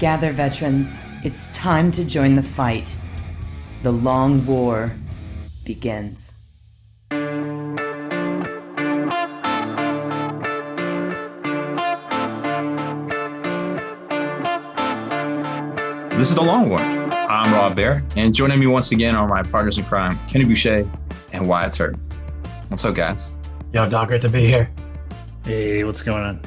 Gather, veterans. It's time to join the fight. The long war begins. This is The Long War. I'm Rob Baer, and joining me once again are my partners in crime, Kenny Boucher and Wyatt Turk. What's up, guys? Yo, dog, great to be here. Hey, what's going on?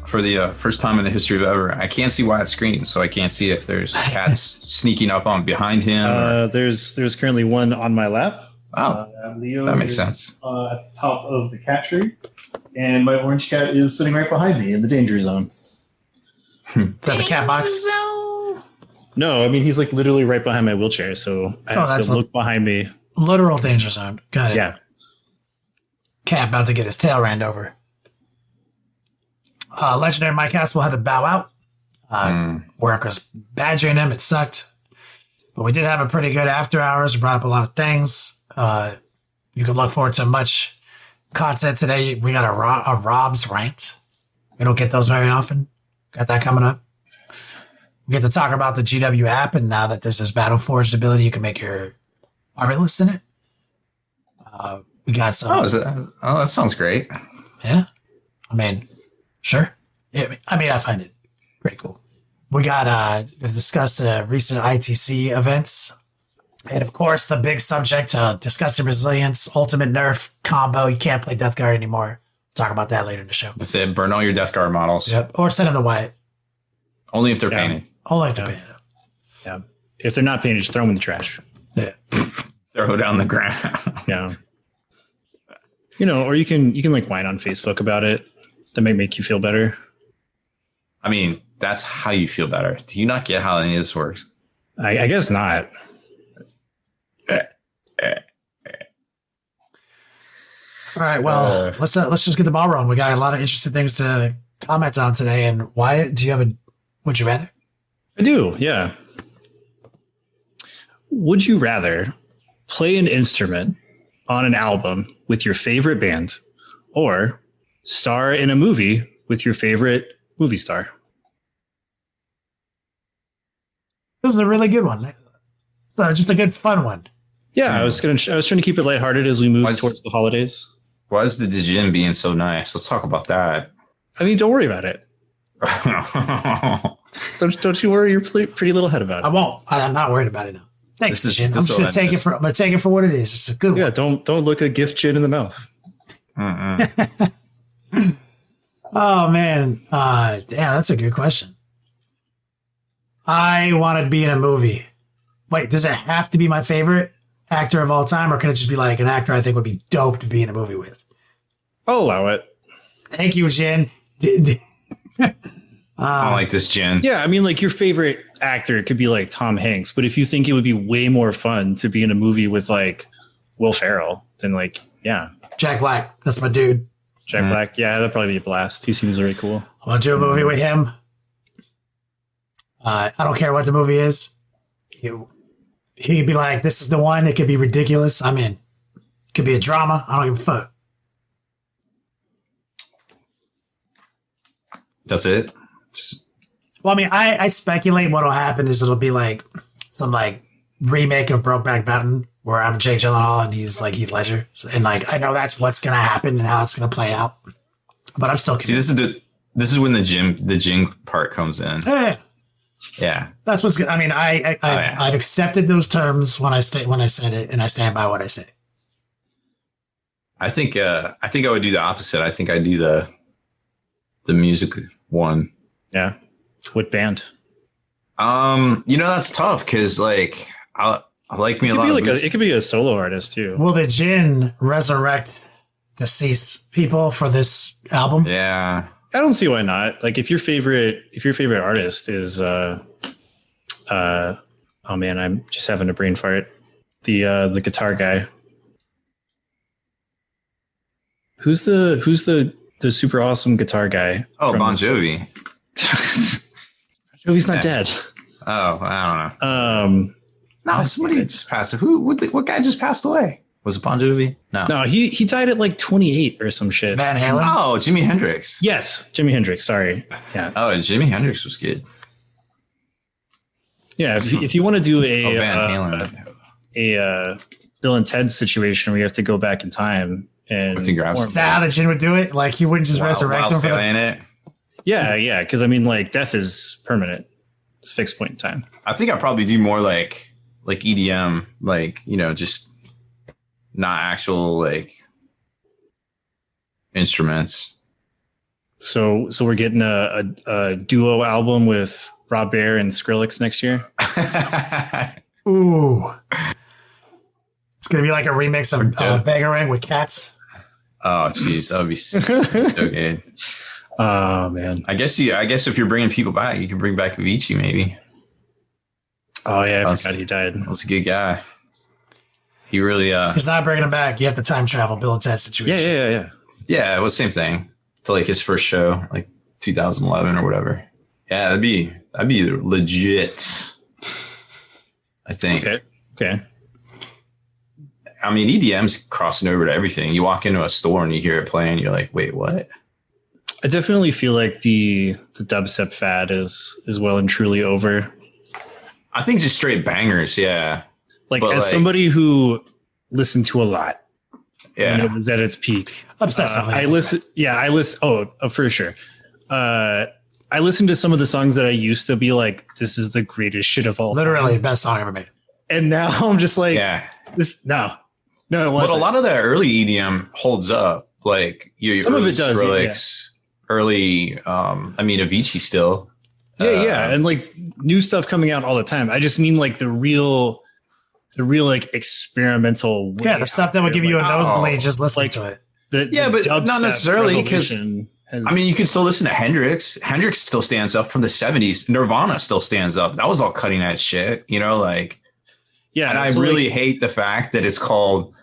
For the first time in the history of ever, I can't see Wyatt's screen, so I can't see if there's cats sneaking up on behind him. There's currently one on my lap. Oh, Leo that makes is, sense. At the top of the cat tree, and my orange cat is sitting right behind me in the danger zone. Is that the cat box? No, I mean he's like literally right behind my wheelchair, so I have to look behind me. Literal danger zone. Got it. Yeah. Cat about to get his tail ran over. Legendary Mike Haspil had to bow out. Work was badgering him. It sucked. But we did have a pretty good after hours. We brought up a lot of things. You can look forward to much content today. We got a Rob's Rant. We don't get those very often. Got that coming up. We get to talk about the GW app, and now that there's this Battle Forged ability, you can make your army list in it. We got some. That sounds great. Yeah. I mean, sure. Yeah, I find it pretty cool. We got to discuss the recent ITC events. And of course, the big subject, discussing resilience, ultimate nerf combo. You can't play Death Guard anymore. Talk about that later in the show. That's it. Burn all your Death Guard models. Yep. Or send them to Wyatt. Only if they're painted. Only if they're painted. Yeah. If they're not painted, just throw them in the trash. Yeah. Throw down the ground. Yeah. Or you can like whine on Facebook about it. That may make you feel better. I mean, that's how you feel better. Do you not get how any of this works? I guess not. All right. Well, let's just get the ball rolling. We got a lot of interesting things to comment on today. And Wyatt, do you have a would you rather? I do. Yeah. Would you rather play an instrument on an album with your favorite band, or star in a movie with your favorite movie star? This is a really good one. Just a good fun one. Yeah, I was trying to keep it lighthearted as we move towards the holidays. Why is the Djinn being so nice? Let's talk about that. I mean, don't worry about it. Don't you worry your pretty little head about it. I won't. I'm not worried about it now. Thanks, Jin. I'm just gonna take it for what it is. It's a good one. Yeah, don't look a gift Jin in the mouth. Oh man, damn, that's a good question. I want to be in a movie. Wait, does it have to be my favorite actor of all time, or can it just be like an actor I think would be dope to be in a movie with? I'll allow it. Thank you, Jin. I don't like this, Jen. Yeah, I mean, like your favorite actor could be like Tom Hanks, but if you think it would be way more fun to be in a movie with like Will Ferrell, then like, yeah. Jack Black, that's my dude. Jack Black, yeah, that'd probably be a blast. He seems really cool. I want to do a movie with him. I don't care what the movie is. He'd be like, this is the one. It could be ridiculous. I'm in. It could be a drama. I don't give a fuck. That's it? Well, I mean, I speculate what'll happen is it'll be like some like remake of Brokeback Mountain where I'm Jake Gyllenhaal and he's like Heath Ledger. And like, I know that's what's going to happen and how it's going to play out. But I'm still... See, this is when the Jin part comes in. Yeah. That's what's good. I mean, I've accepted those terms when I said it, and I stand by what I say. I think I would do the opposite. I think I'd do the music one. Yeah. What band? That's tough because like I like me a lot. It could be a solo artist too. Will the Jinn resurrect deceased people for this album? Yeah. I don't see why not. Like if your favorite artist is oh man, I'm just having a brain fart. The guitar guy. Who's the super awesome guitar guy? Oh, Bon Jovi. Jovi's not dead. Oh, I don't know. No, somebody just passed. What guy just passed away? Was it Bon Jovi? No, he died at like 28 or some shit. Van Halen? Oh, Jimi Hendrix. Yes, Jimi Hendrix. Sorry. Yeah. Oh, Jimi Hendrix was good. Yeah, if you want to do Van Halen. a Bill and Ted situation where you have to go back in time and With the grabs. Is that how the Jin would do it? Like he wouldn't just resurrect him for in it. Yeah, because I mean, like death is permanent; it's a fixed point in time. I think I'd probably do more like EDM, like just not actual like instruments. Mm-hmm. So we're getting a duo album with Rob Baer and Skrillex next year. Ooh, it's gonna be like a remix of Bangarang with cats. Oh, jeez, that would be so good. Oh man, I guess if you're bringing people back, you can bring back Avicii maybe. Oh yeah, I forgot he died. That's a good guy. He really. He's not bringing him back. You have to time travel Bill and Ted situation. Yeah. Yeah, it was the same thing. To like his first show, like 2011 or whatever. Yeah, that'd be legit. I think. Okay. I mean, EDM's crossing over to everything. You walk into a store and you hear it playing, you're like, wait, what? I definitely feel like the dubstep fad is well and truly over. I think just straight bangers, yeah. Like somebody who listened to a lot. Yeah. When it was at its peak. Obsessively. I listen. Oh, for sure. I listened to some of the songs that I used to be like, this is the greatest shit of all time. Literally best song ever made. And now I'm just like, this, no, it wasn't. But a lot of that early EDM holds up. Like some of it does. Skrillex, early, Avicii still. Yeah. And like new stuff coming out all the time. I just mean like the real like experimental. Yeah, the stuff that would give you a nosebleed just listening to it. But not necessarily because you can still listen to Hendrix. Hendrix still stands up from the 70s. Nirvana still stands up. That was all cutting edge shit, like. Yeah, and I really hate the fact that it's called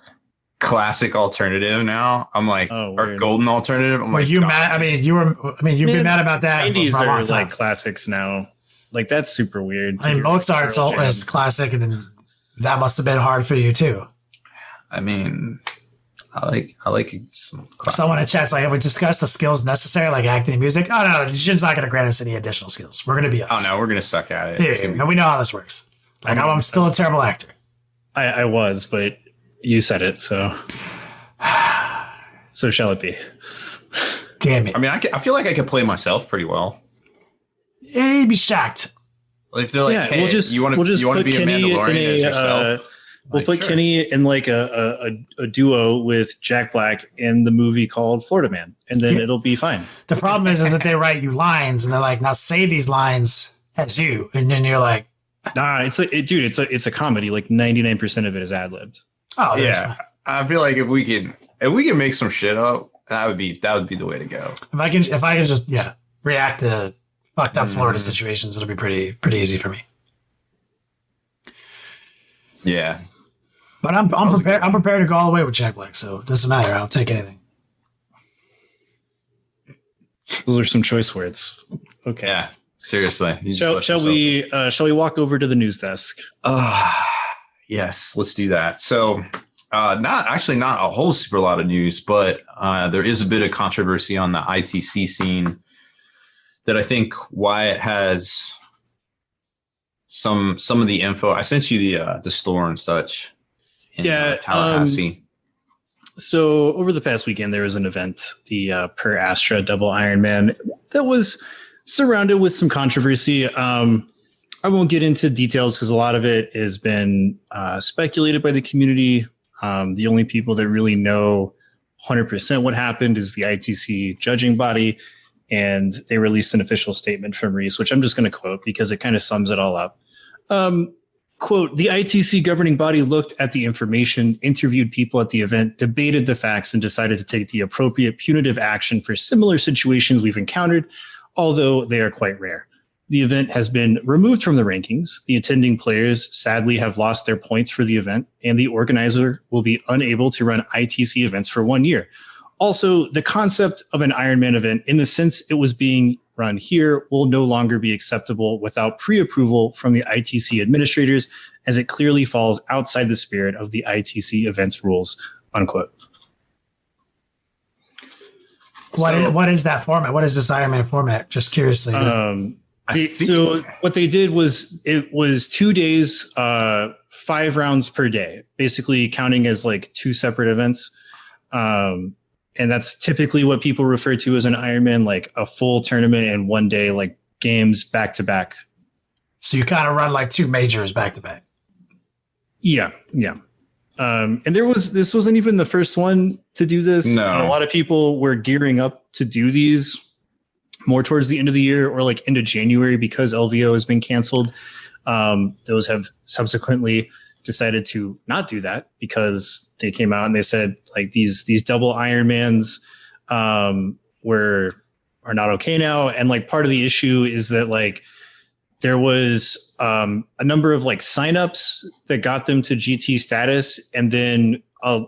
classic alternative now. I'm like, or golden alternative. I'm like, you mad? You've been mad about that. 90s are like classics now. Like that's super weird. I mean, Mozart's is classic, and then that must have been hard for you too. I mean, I like some classic. Someone in chat's like, have we discussed the skills necessary, like acting and music? Oh no, Jin's not going to grant us any additional skills. We're going to be us. Oh no, we're going to suck at it. Yeah, no, we know how this works. Like I'm still a terrible actor. I was, but you said it, so shall it be. Damn it. I mean, I feel like I could play myself pretty well. Yeah, you'd be shocked. If they're like, hey, you want to be a Mandalorian as yourself? We'll put Kenny in like a duo with Jack Black in the movie called Florida Man, and then it'll be fine. The problem is that they write you lines, and they're like, now say these lines as you, and then you're like, nah, it's a comedy. Like 99% of it is ad libbed. Oh yeah. Fine. I feel like if we can make some shit up, that would be the way to go. If I can just react to fucked up Florida situations, it'll be pretty easy for me. Yeah. But I'm prepared. I'm prepared to go all the way with Jack Black, so it doesn't matter. I'll take anything. Those are some choice words. Okay. Yeah. Seriously. Shall we walk over to the news desk? Yes, let's do that. So not a whole super lot of news, but there is a bit of controversy on the ITC scene that I think Wyatt has some of the info. I sent you the store and such in Tallahassee. So over the past weekend, there was an event, the Per Astra Double Ironman, that was surrounded with some controversy. I won't get into details because a lot of it has been speculated by the community. The only people that really know 100% what happened is the ITC judging body, and they released an official statement from Reese, which I'm just going to quote because it kind of sums it all up. Quote, the ITC governing body looked at the information, interviewed people at the event, debated the facts, and decided to take the appropriate punitive action for similar situations we've encountered, although they are quite rare. The event has been removed from the rankings. The attending players sadly have lost their points for the event, and the organizer will be unable to run ITC events for 1 year. Also, the concept of an Ironman event, in the sense it was being run here, will no longer be acceptable without pre-approval from the ITC administrators, as it clearly falls outside the spirit of the ITC events rules, unquote. What is that format? What is this Ironman format? Just curiously. So what they did was it was 2 days, 5 rounds per day, basically counting as like 2 separate events. And that's typically what people refer to as an Ironman, like a full tournament in 1 day, like games back to back. So you kind of run like 2 majors back to back. Yeah. And this wasn't even the first one to do this. No. And a lot of people were gearing up to do these more towards the end of the year or like into January because LVO has been canceled. Those have subsequently decided to not do that because they came out and they said like these double Ironmans are not okay now. And like part of the issue is that like there was a number of like signups that got them to GT status and then a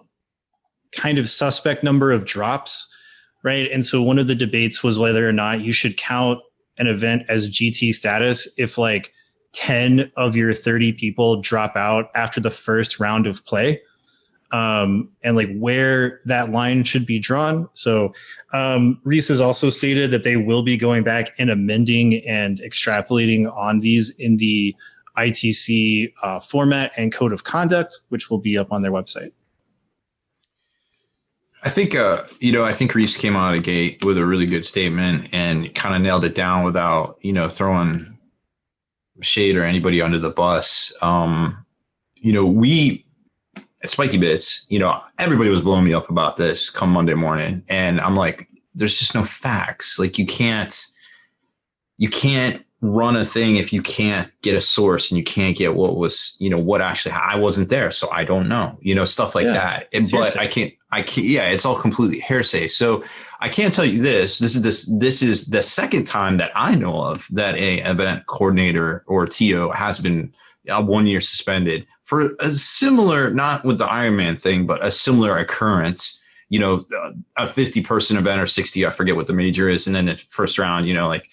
kind of suspect number of drops. Right. And so one of the debates was whether or not you should count an event as GT status if like 10 of your 30 people drop out after the first round of play, and like where that line should be drawn. So Reese has also stated that they will be going back and amending and extrapolating on these in the ITC format and code of conduct, which will be up on their website. I think, I think Reese came out of the gate with a really good statement and kind of nailed it down without, throwing shade or anybody under the bus. We at Spiky Bits, everybody was blowing me up about this come Monday morning. And I'm like, there's just no facts. Like you can't run a thing if you can't get a source and you can't get what was, what actually, I wasn't there. So I don't know, stuff like that. But I can't, it's all completely hearsay. So I can't tell you this is the second time that I know of that a event coordinator or TO has been 1 year suspended for a similar, not with the Ironman thing, but a similar occurrence, a 50 person event or 60, I forget what the major is. And then the first round, like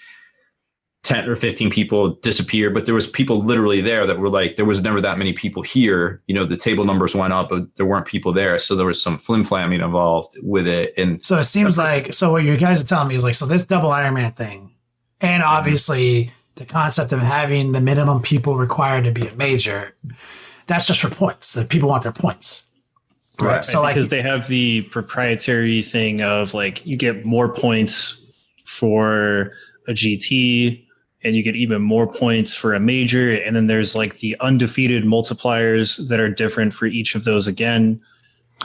10 or 15 people disappear, but there was people literally there that were like, there was never that many people here. The table numbers went up, but there weren't people there. So there was some flim-flamming involved with it. And so it seems like, so what you guys are telling me is like, so this double Ironman thing, and obviously the concept of having the minimum people required to be a major, that's just for points. The people want their points. Right. So because they have the proprietary thing of like, you get more points for a GT, and you get even more points for a major. And then there's like the undefeated multipliers that are different for each of those again.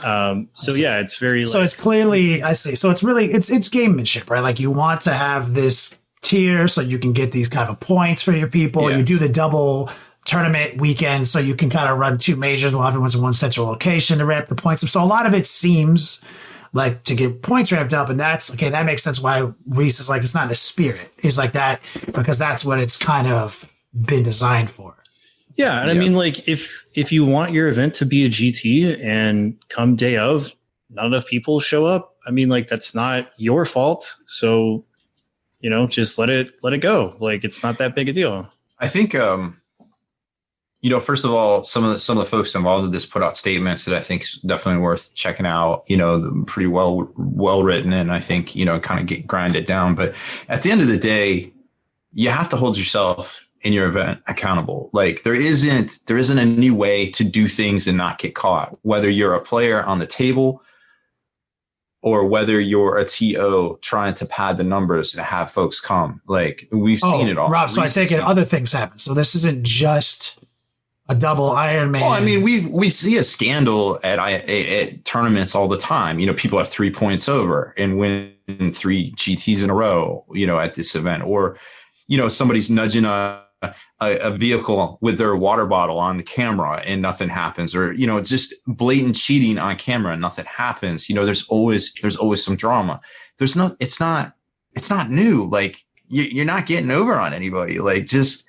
It's very, so it's clearly, I see. So it's really, it's gamemanship, right? Like you want to have this tier so you can get these kind of points for your people. Yeah. You do the double tournament weekend so you can kind of run 2 majors while everyone's in one central location to ramp the points up. So a lot of it seems like to get points ramped up, and that's okay. That makes sense why Reese is like, it's not in a spirit. It's like that because that's what it's kind of been designed for. Yeah. And I mean, like if you want your event to be a GT and come day of, not enough people show up, I mean, like that's not your fault. So, just let it go. Like it's not that big a deal. I think, first of all, some of the folks involved with this put out statements that I think is definitely worth checking out. Pretty well written, and I think kind of grind it down. But at the end of the day, you have to hold yourself in your event accountable. Like there isn't a new way to do things and not get caught. Whether you're a player on the table or whether you're a TO trying to pad the numbers and have folks come. Like we've seen it all. Rob, so I take it other things happen. So this isn't just a double Ironman. Well, I mean, we see a scandal at tournaments all the time. People have 3 points over and win 3 GTs in a row, at this event. Or, somebody's nudging a vehicle with their water bottle on the camera and nothing happens. Or, just blatant cheating on camera and nothing happens. There's always some drama. It's not new. Like you're not getting over on anybody. Like just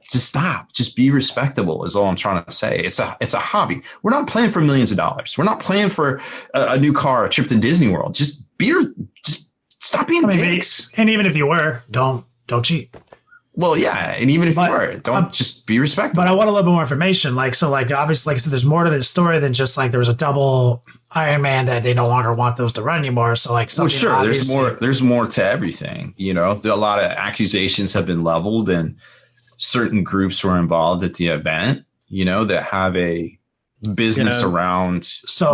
stop. Just be respectable is all I'm trying to say. It's a hobby. We're not playing for millions of dollars. We're not playing for a new car, a trip to Disney World. Just stop being dicks. And even if you were, don't cheat. Well, yeah, and even if you are, don't just be respectful. But I want a little bit more information. Obviously, like I said, there's more to the story than just like there was a double Iron Man that they no longer want those to run anymore. So like, sure, there's more to everything. A lot of accusations have been leveled, and certain groups were involved at the event. That have a business around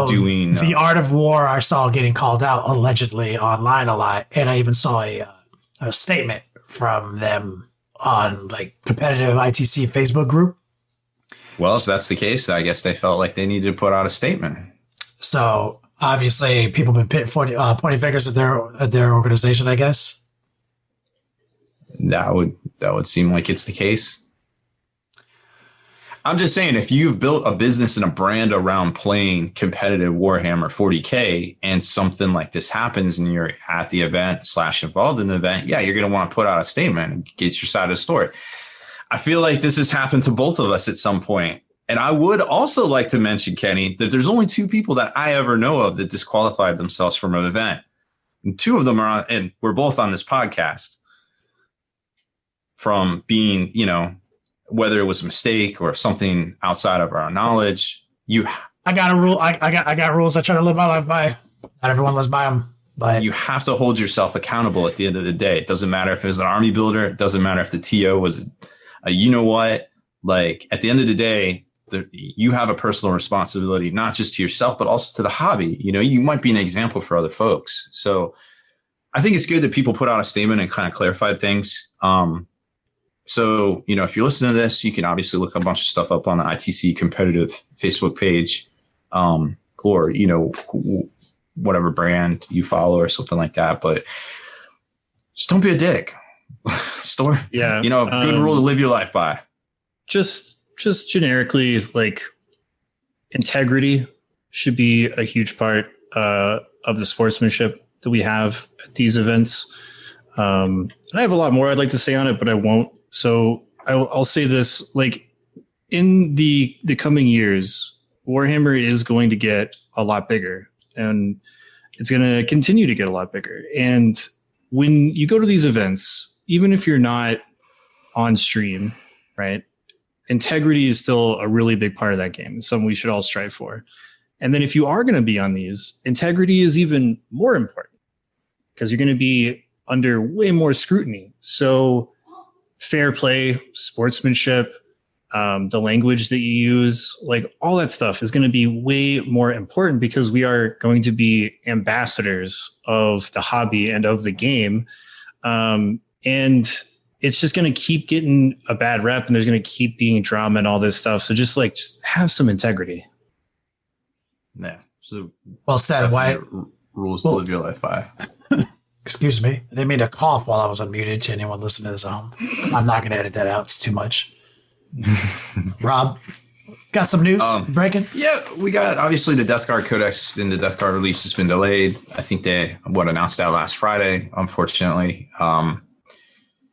doing the art of war. I saw getting called out allegedly online a lot, and I even saw a statement from them on like competitive ITC Facebook group. Well, if that's the case, I guess they felt like they needed to put out a statement. So obviously people have been pointing fingers at their organization, I guess. That would seem like it's the case. I'm just saying, if you've built a business and a brand around playing competitive Warhammer 40K and something like this happens and you're at the event / involved in the event, yeah, you're going to want to put out a statement and get your side of the story. I feel like this has happened to both of us at some point. And I would also like to mention, Kenny, that there's only 2 people that I ever know of that disqualified themselves from an event. And 2 of them are and we're both on this podcast from being, whether it was a mistake or something outside of our knowledge. I got a rule. I got rules I try to live my life by. Not everyone lives by them, but you have to hold yourself accountable at the end of the day. It doesn't matter if it was an army builder. It doesn't matter if the TO was like at the end of the day, you have a personal responsibility, not just to yourself, but also to the hobby. You might be an example for other folks. So I think it's good that people put out a statement and kind of clarified things. So, if you're listening to this, you can obviously look a bunch of stuff up on the ITC competitive Facebook page, or, whatever brand you follow or something like that. But just don't be a dick. Good rule to live your life by. Just generically, like, integrity should be a huge part of the sportsmanship that we have at these events. And I have a lot more I'd like to say on it, but I won't. So I'll say this, like, in the coming years, Warhammer is going to get a lot bigger, and it's going to continue to get a lot bigger. And when you go to these events, even if you're not on stream, right, integrity is still a really big part of that game. It's something we should all strive for. And then if you are going to be on these, integrity is even more important because you're going to be under way more scrutiny. So fair play, sportsmanship, the language that you use, like all that stuff is going to be way more important because we are going to be ambassadors of the hobby and of the game. And it's just going to keep getting a bad rep, and there's going to keep being drama and all this stuff. So just have some integrity. Yeah. So well said. Wyatt. Rules to live your life by. Excuse me. I didn't mean to cough while I was unmuted to anyone listening to this at home. I'm not going to edit that out. It's too much. Rob, got some news breaking? Yeah, we got obviously the Death Guard Codex and the Death Guard release has been delayed. I think they announced that last Friday, unfortunately.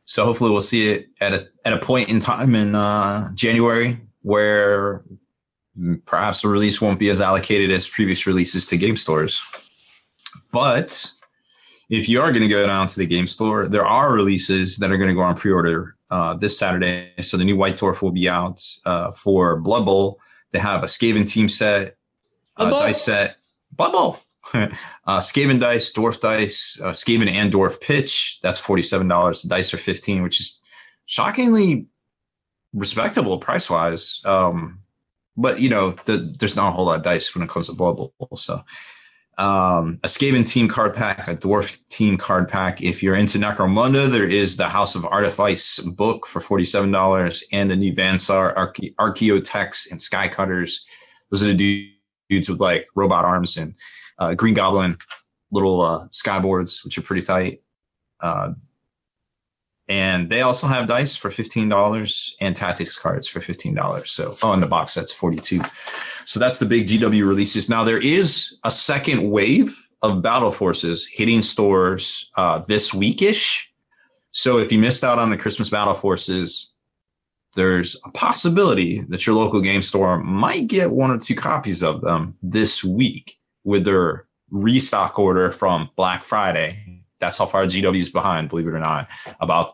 So hopefully we'll see it at a point in time in January where perhaps the release won't be as allocated as previous releases to game stores. But if you are going to go down to the game store, there are releases that are going to go on pre-order this Saturday. So the new White Dwarf will be out for Blood Bowl. They have a Skaven team set, dice set, Blood Bowl, Skaven dice, Dwarf dice, Skaven and Dwarf pitch. That's $47. The dice are $15, which is shockingly respectable price-wise. But, there's not a whole lot of dice when it comes to Blood Bowl. So a Skaven team card pack, a Dwarf team card pack. If you're into Necromunda, there is the House of Artifice book for $47 and the new Vansar Archaeotechs and Skycutters. Those are the dudes with like robot arms and Green Goblin little skyboards, which are pretty tight. And they also have dice for $15 and tactics cards for $15. So, and the box set's $42. So that's the big GW releases. Now there is a second wave of Battle Forces hitting stores this weekish. So if you missed out on the Christmas Battle Forces, there's a possibility that your local game store might get 1 or 2 copies of them this week with their restock order from Black Friday. That's how far GW is behind, believe it or not, about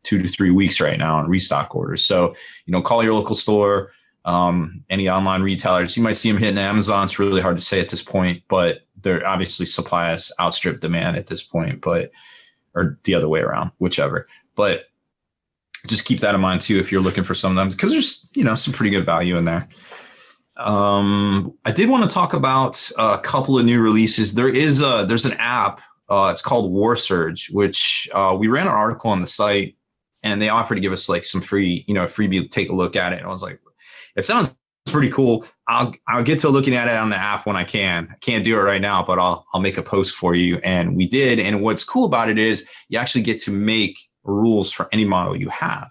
2 to 3 weeks right now on restock orders. So, call your local store, any online retailers. You might see them hitting Amazon. It's really hard to say at this point, but they're obviously supply has outstripped demand at this point, or the other way around, whichever. But just keep that in mind too if you're looking for some of them, because there's some pretty good value in there. I did want to talk about a couple of new releases. There's an app. It's called War Surge, which we ran an article on the site, and they offered to give us like some free, freebie to take a look at it. And I was like, it sounds pretty cool. I'll get to looking at it on the app when I can. I can't do it right now, but I'll make a post for you. And we did. And what's cool about it is you actually get to make rules for any model you have.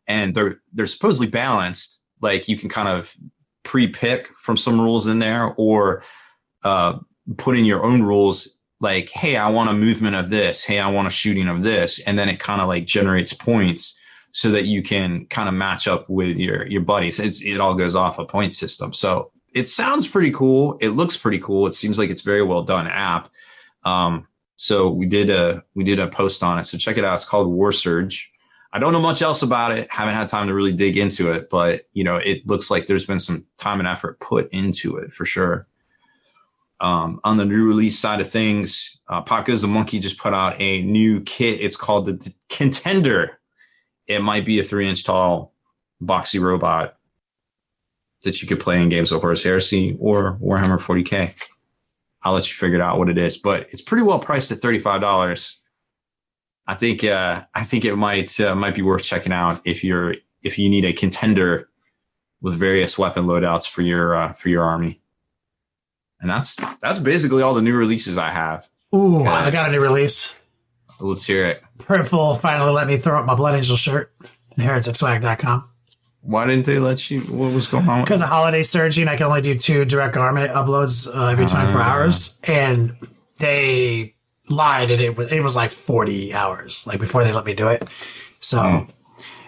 And they're supposedly balanced. Like you can kind of pre-pick from some rules in there, or put in your own rules. Like, hey, I want a movement of this. Hey, I want a shooting of this. And then it kind of like generates points so that you can kind of match up with your buddies. It all goes off a point system. So it sounds pretty cool. It looks pretty cool. It seems like it's very well done app. So we did a post on it. So check it out. It's called War Surge. I don't know much else about it. Haven't had time to really dig into it, but it looks like there's been some time and effort put into it for sure. On the new release side of things, Pop Goes the Monkey just put out a new kit. It's called the Contender. It might be a 3-inch tall boxy robot that you could play in games of Horus Heresy or Warhammer 40K. I'll let you figure out what it is, but it's pretty well priced at $35. I think it might be worth checking out if you need a contender with various weapon loadouts for your army. And that's basically all the new releases I have. Ooh, I got a new release. Let's hear it. Purple finally let me throw up my Blood Angel shirt at hereticswag.com. Why didn't they let you? What was going on? Because of holiday surging, I can only do 2 direct garment uploads every 24 hours. And they lied, and it was like 40 hours before they let me do it. So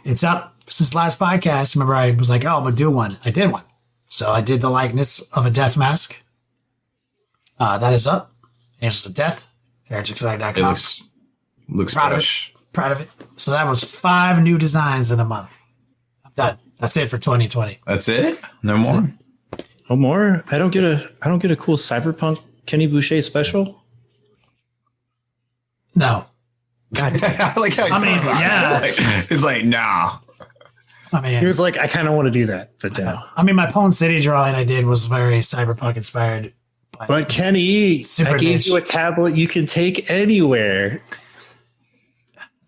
it's up since last podcast. Remember, I was like, oh, I'm going to do one. I did one. So I did the likeness of a death mask. That is up. Angels of Death. hereticswag.com. It looks fresh. Proud of it. So that was 5 new designs in a month. I'm done. That's it for 2020. That's it? No more? No more? I don't get a cool Cyberpunk Kenny Boucher special? No. God. It's like, nah. He was like, I kind of want to do that, but no. My Pwn City drawing I did was very Cyberpunk inspired. But Kenny, I gave you a tablet you can take anywhere.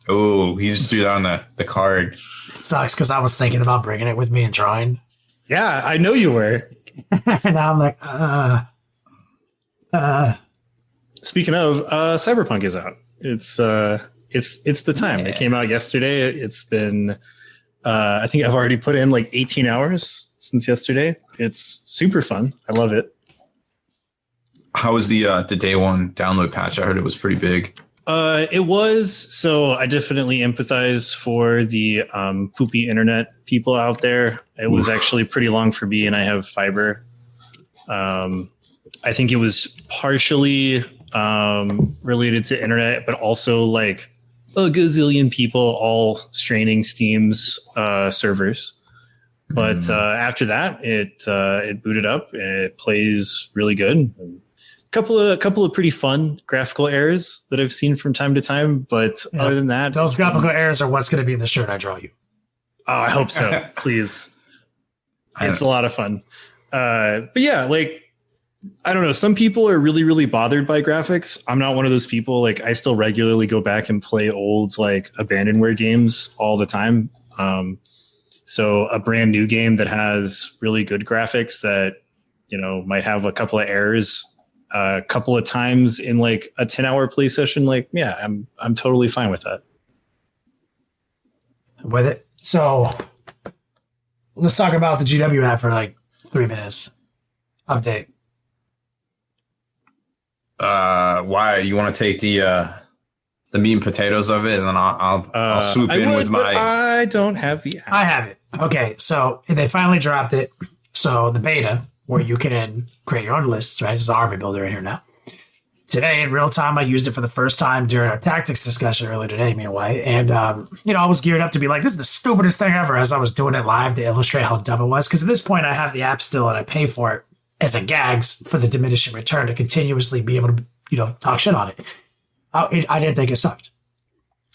Oh, he just threw that on the card. It sucks because I was thinking about bringing it with me and drawing. Yeah, I know you were. And now I'm like, Speaking of, Cyberpunk is out. It's the time. Yeah. It came out yesterday. It's been, I think I've already put in like 18 hours since yesterday. It's super fun. I love it. How was the day one download patch? I heard it was pretty big. It was. So I definitely empathize for the poopy internet people out there. It was actually pretty long for me, and I have fiber. I think it was partially related to internet, but also like a gazillion people all straining Steam's servers. But after that, it booted up and it plays really good. Couple of pretty fun graphical errors that I've seen from time to time, but other than that, those graphical errors are what's going to be in the shirt I draw you. Oh, I hope so. Please. It's a lot of fun. But yeah, like, I don't know. Some people are really, really bothered by graphics. I'm not one of those people. Like, I still regularly go back and play old, like, abandonware games all the time. So a brand new game that has really good graphics that, might have a couple of errors a couple of times in like a 10-hour play session, like, yeah, I'm totally fine with that. With it. So let's talk about the GW app for like 3 minutes. Update. Why you want to take the meat and potatoes of it, and then I'll swoop in with my. I don't have the app. I have it. Okay, so they finally dropped it. So the beta, where you can create your own lists, right? This is an army builder in here now. today in real time, I used it for the first time during our tactics discussion earlier today, me and Wyatt. And, I was geared up to be like, this is the stupidest thing ever as I was doing it live to illustrate how dumb it was. Because at this point, I have the app still and I pay for it as a gags for the diminishing return to continuously be able to, talk shit on it. I didn't think it sucked.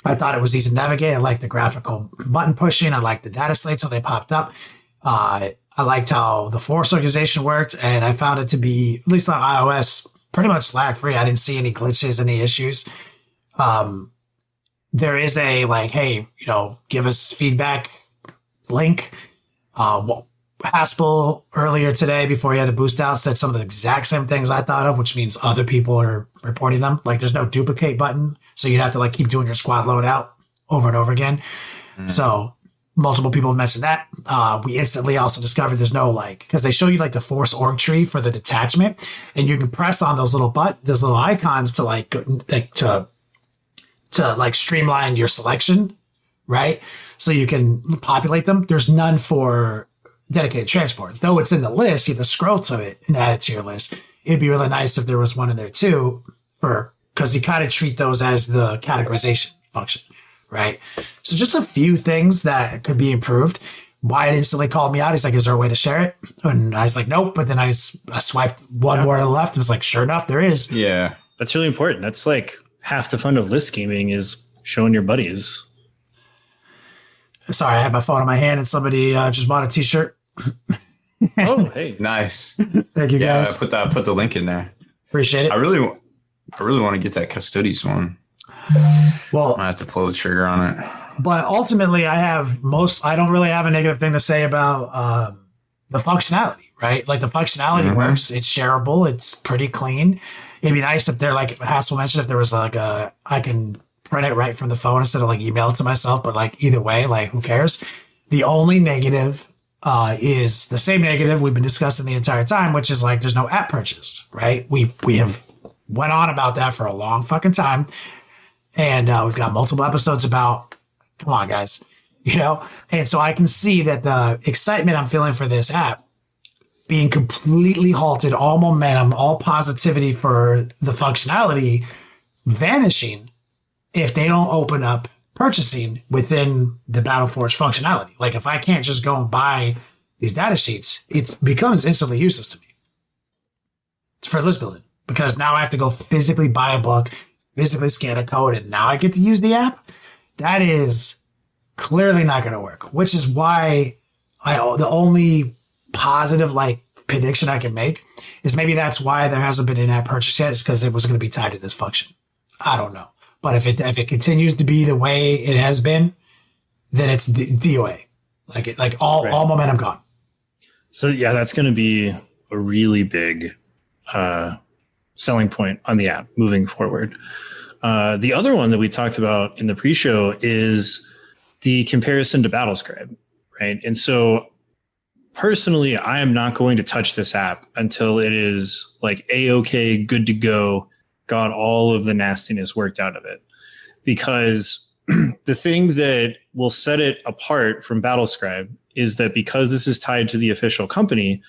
I thought it was easy to navigate. I liked the graphical button pushing. I liked the data slates, how they popped up. I liked how the force organization worked. And I found it to be, at least on iOS, pretty much lag free. I didn't see any glitches, any issues. There is a hey, give us feedback link. Haspil earlier today, before he had to boost out, said some of the exact same things I thought of, which means other people are reporting them. Like there's no duplicate button. So you'd have to keep doing your squad loadout over and over again. So multiple people have mentioned that. We instantly also discovered there's no because they show you the force org tree for the detachment, and you can press on those little icons to streamline your selection, right? So you can populate them. There's none for dedicated transport, though it's in the list. You have to scroll to it and add it to your list. It'd be really nice if there was one in there too, because you kind of treat those as the categorization function. Right. So just a few things that could be improved. Wyatt instantly called me out. He's like, is there a way to share it? And I was like, nope. But then I swiped one more to the left and was like, sure enough, there is. Yeah. That's really important. That's half the fun of list gaming is showing your buddies. Sorry, I had my phone in my hand and somebody just bought a t-shirt. Oh, hey. Nice. Thank you, guys. Put the link in there. Appreciate it. I really want to get that Custodes one. Well, I have to pull the trigger on it. But ultimately, I don't really have a negative thing to say about the functionality, right? The functionality works. It's shareable. It's pretty clean. It'd be nice if there, Haspil mentioned, if there was I can print it right from the phone instead of email it to myself. But either way, who cares? The only negative is the same negative we've been discussing the entire time, which is there's no app purchased, right? We have went on about that for a long fucking time. And we've got multiple episodes about, come on, guys, And so I can see that the excitement I'm feeling for this app being completely halted, all momentum, all positivity for the functionality vanishing if they don't open up purchasing within the Battleforge functionality. If I can't just go and buy these data sheets, it becomes instantly useless to me. It's for list building, because now I have to go physically buy a book, physically scan a code, and now I get to use the app. That is clearly not going to work, which is why the only positive prediction I can make is maybe that's why there hasn't been an app purchase yet, is because it was going to be tied to this function. I don't know. But if it continues to be the way it has been, then it's DOA. All momentum gone. So yeah, that's going to be a really big selling point on the app moving forward. The other one that we talked about in the pre-show is the comparison to Battlescribe, right? And so personally, I am not going to touch this app until it is A-OK, good to go, got all of the nastiness worked out of it. Because the thing that will set it apart from Battlescribe is that because this is tied to the official company,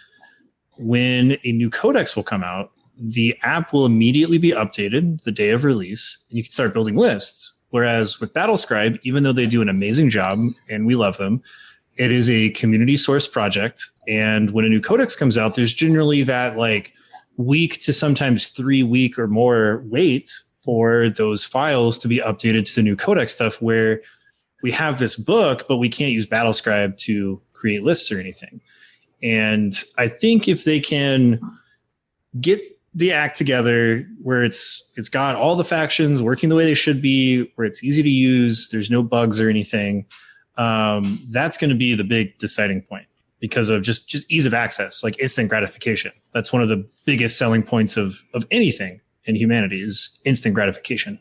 when a new codex will come out, the app will immediately be updated the day of release, and you can start building lists. Whereas with Battlescribe, even though they do an amazing job and we love them, it is a community source project. And when a new codex comes out, there's generally that week to sometimes 3 week or more wait for those files to be updated to the new codex stuff, where we have this book, but we can't use Battlescribe to create lists or anything. And I think if they can get the act together where it's got all the factions working the way they should be, where it's easy to use, there's no bugs or anything, that's going to be the big deciding point, because of just ease of access, instant gratification. That's one of the biggest selling points of anything in humanity, is instant gratification.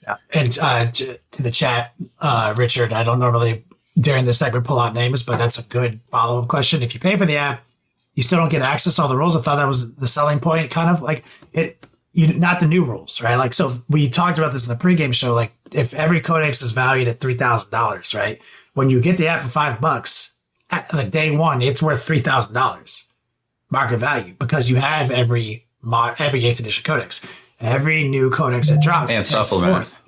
Yeah. And to the chat, Richard, I don't normally during this segment pull out names, but that's a good follow-up question. If you pay for the app, you still don't get access to all the rules. I thought that was the selling point, kind of not the new rules, right? So we talked about this in the pregame show. If every codex is valued at $3,000, right? When you get the app for $5, at day one, it's worth $3,000 market value, because you have every 8th edition codex. every new codex that drops and supplement.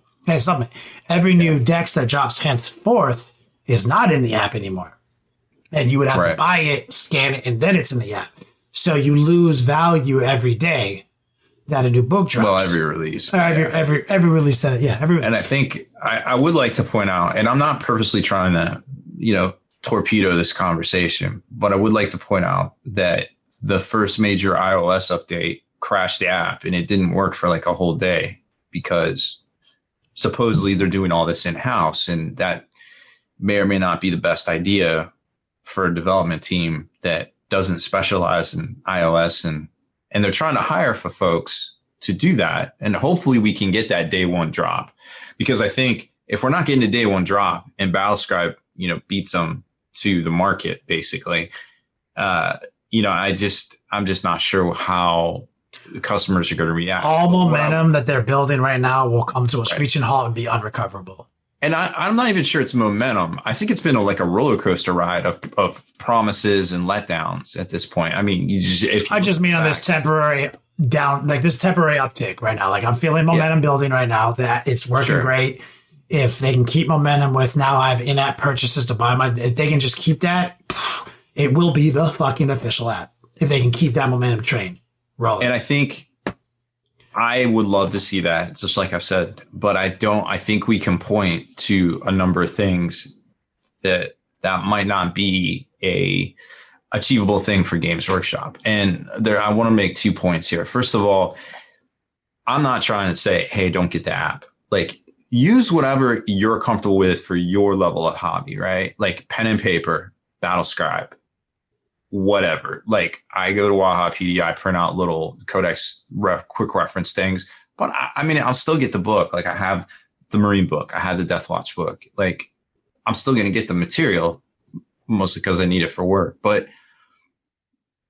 Every new dex that drops henceforth is not in the app anymore. And you would have to buy it, scan it, and then it's in the app. So you lose value every day that a new book drops. Well, every release. Every release that, every release. And I think I would like to point out, and I'm not purposely trying to, torpedo this conversation, but I would like to point out that the first major iOS update crashed the app and it didn't work for like a whole day because supposedly they're doing all this in-house, and that may or may not be the best idea for a development team that doesn't specialize in iOS, and they're trying to hire for folks to do that. And hopefully we can get that day one drop, because I think if we're not getting a day one drop and Battlescribe, beats them to the market, basically, I'm just not sure how the customers are going to react. All momentum that they're building right now will come to a screeching halt and be unrecoverable. And I'm not even sure it's momentum. I think it's been like a roller coaster ride of promises and letdowns at this point. I mean, on this temporary this temporary uptick right now. Like, I'm feeling momentum building right now, that it's working great. If they can keep momentum with, now I have in-app purchases to buy if they can just keep that, it will be the fucking official app. If they can keep that momentum train rolling. And I think I would love to see that, just like I've said, but I think we can point to a number of things that might not be a achievable thing for Games Workshop. And I want to make 2 points here. First of all, I'm not trying to say, hey, don't get the app. Like, use whatever you're comfortable with for your level of hobby, right? Like pen and paper, Battlescribe, whatever. Like, I go to Waha PD, I print out little codex quick reference things, but I'll still get the book. Like, I have the Marine book, I have the Deathwatch book. Like, I'm still going to get the material, mostly because I need it for work. But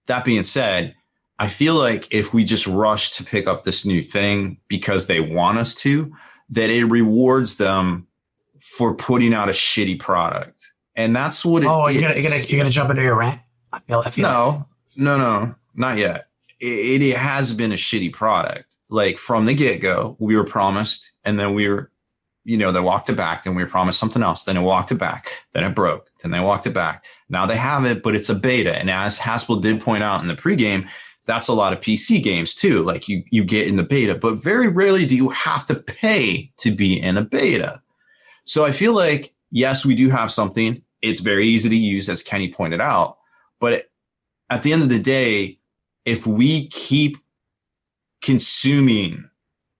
that being said, I feel like if we just rush to pick up this new thing because they want us to, that it rewards them for putting out a shitty product. And that's what it is. Oh, you're gonna jump into your rant? I feel No, not yet. It has been a shitty product. Like, from the get-go, we were promised, and then we were, they walked it back, then we were promised something else, then it walked it back, then it broke, then they walked it back. Now they have it, but it's a beta. And as Haspil did point out in the pregame, that's a lot of PC games too. Like, you get in the beta, but very rarely do you have to pay to be in a beta. So I feel like, yes, we do have something. It's very easy to use, as Kenny pointed out. But at the end of the day, if we keep consuming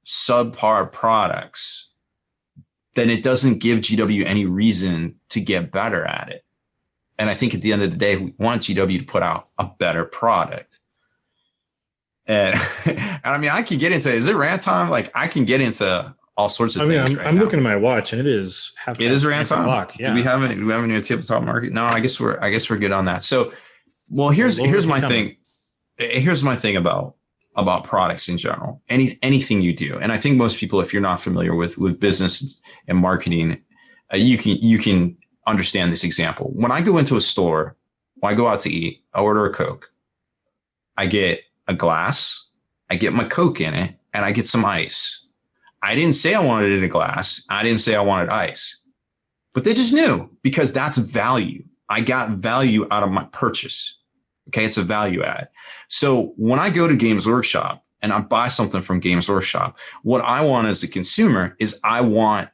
subpar products, then it doesn't give GW any reason to get better at it. And I think at the end of the day, we want GW to put out a better product. And I can get into, is it rant time? Like, I can get into all sorts of things. I'm looking at my watch, and it is rant time. Yeah. Do we have any tabletop market? No, I guess we're good on that. So, well, here's my thing. Here's my thing about products in general. Anything you do, and I think most people, if you're not familiar with business and marketing, you can understand this example. When I go into a store, when I go out to eat, I order a Coke. I get a glass, I get my Coke in it, and I get some ice. I didn't say I wanted it in a glass. I didn't say I wanted ice, but they just knew, because that's value. I got value out of my purchase. Okay. It's a value add. So when I go to Games Workshop and I buy something from Games Workshop, what I want as a consumer is, I want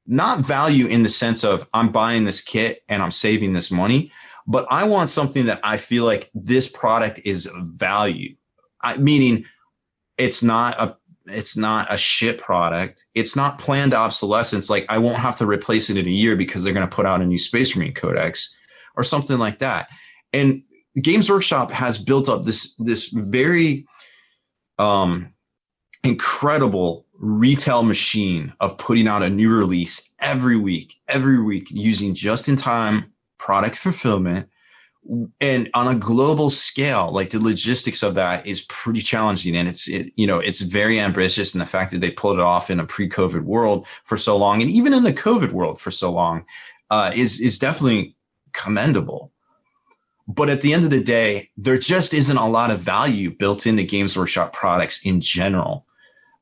not value in the sense of I'm buying this kit and I'm saving this money, but I want something that I feel like this product is value. Meaning it's not a shit product. It's not planned obsolescence. Like, I won't have to replace it in a year because they're going to put out a new Space Marine Codex or something like that. And Games Workshop has built up this very incredible retail machine of putting out a new release every week, using just-in-time product fulfillment. And on a global scale, like, the logistics of that is pretty challenging. And it's very ambitious. And the fact that they pulled it off in a pre-COVID world for so long, and even in the COVID world for so long, is definitely commendable. But at the end of the day, there just isn't a lot of value built into Games Workshop products in general.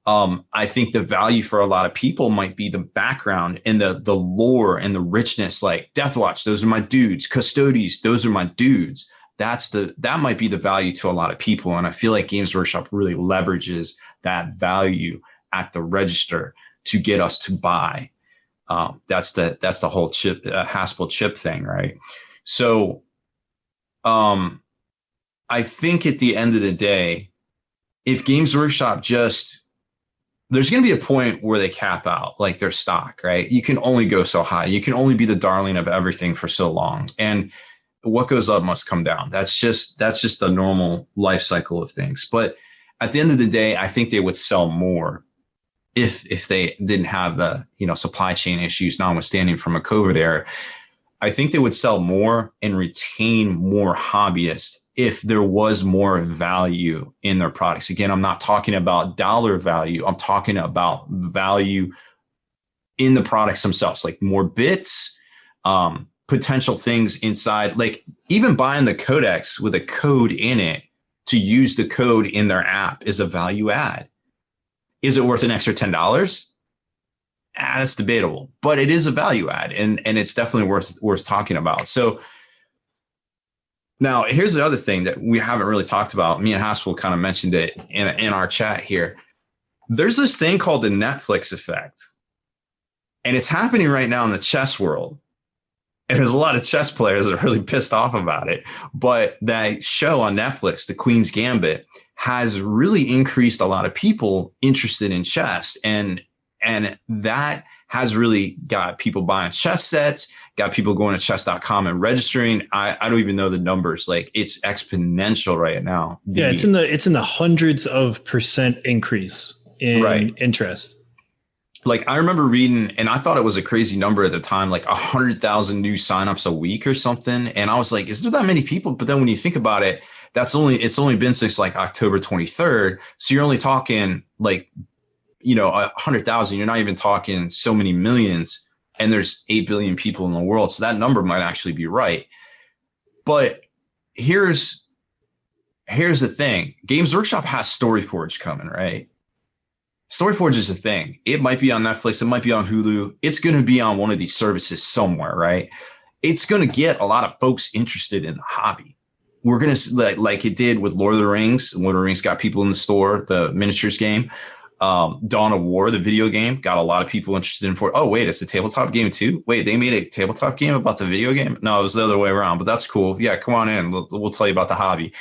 I think the value for a lot of people might be the background and the lore and the richness, like Deathwatch, those are my dudes. Custodies, those are my dudes. That might be the value to a lot of people. And I feel like Games Workshop really leverages that value at the register to get us to buy. That's the whole chip, Haspil chip thing, right? So, I think at the end of the day, if Games Workshop there's going to be a point where they cap out like their stock, right? You can only go so high. You can only be the darling of everything for so long. And what goes up must come down. That's just the normal life cycle of things. But at the end of the day, I think they would sell more if they didn't have the, supply chain issues, notwithstanding from a COVID era. I think they would sell more and retain more hobbyists if there was more value in their products. Again, I'm not talking about dollar value. I'm talking about value in the products themselves, like more bits, potential things inside, like even buying the codex with a code in it to use the code in their app is a value add. Is it worth an extra $10? That's debatable, but it is a value add, and it's definitely worth talking about. So now here's the other thing that we haven't really talked about. Me and Haspil kind of mentioned it in our chat here. There's this thing called the Netflix effect, and it's happening right now in the chess world. And there's a lot of chess players that are really pissed off about it. But that show on Netflix, The Queen's Gambit, has really increased a lot of people interested in chess. And that has really got people buying chess sets, got people going to chess.com and registering. I don't even know the numbers. Like, it's exponential right now. It's in the hundreds of % increase in interest. Like, I remember reading, and I thought it was a crazy number at the time, like 100,000 new signups a week or something. And I was like, is there that many people? But then when you think about it, it's only been since like October 23rd. So you're only talking like, 100,000. You're not even talking so many millions. And there's 8 billion people in the world. So that number might actually be right. But here's the thing. Games Workshop has StoryForge coming, right? StoryForge is a thing. It might be on Netflix. It might be on Hulu. It's going to be on one of these services somewhere, right? It's going to get a lot of folks interested in the hobby. We're going to, like it did with Lord of the Rings. Lord of the Rings got people in the store, the miniatures game. Dawn of War, the video game, got a lot of people interested in oh, wait, it's a tabletop game too? Wait, they made a tabletop game about the video game? No, it was the other way around, but that's cool. Yeah, come on in. We'll tell you about the hobby.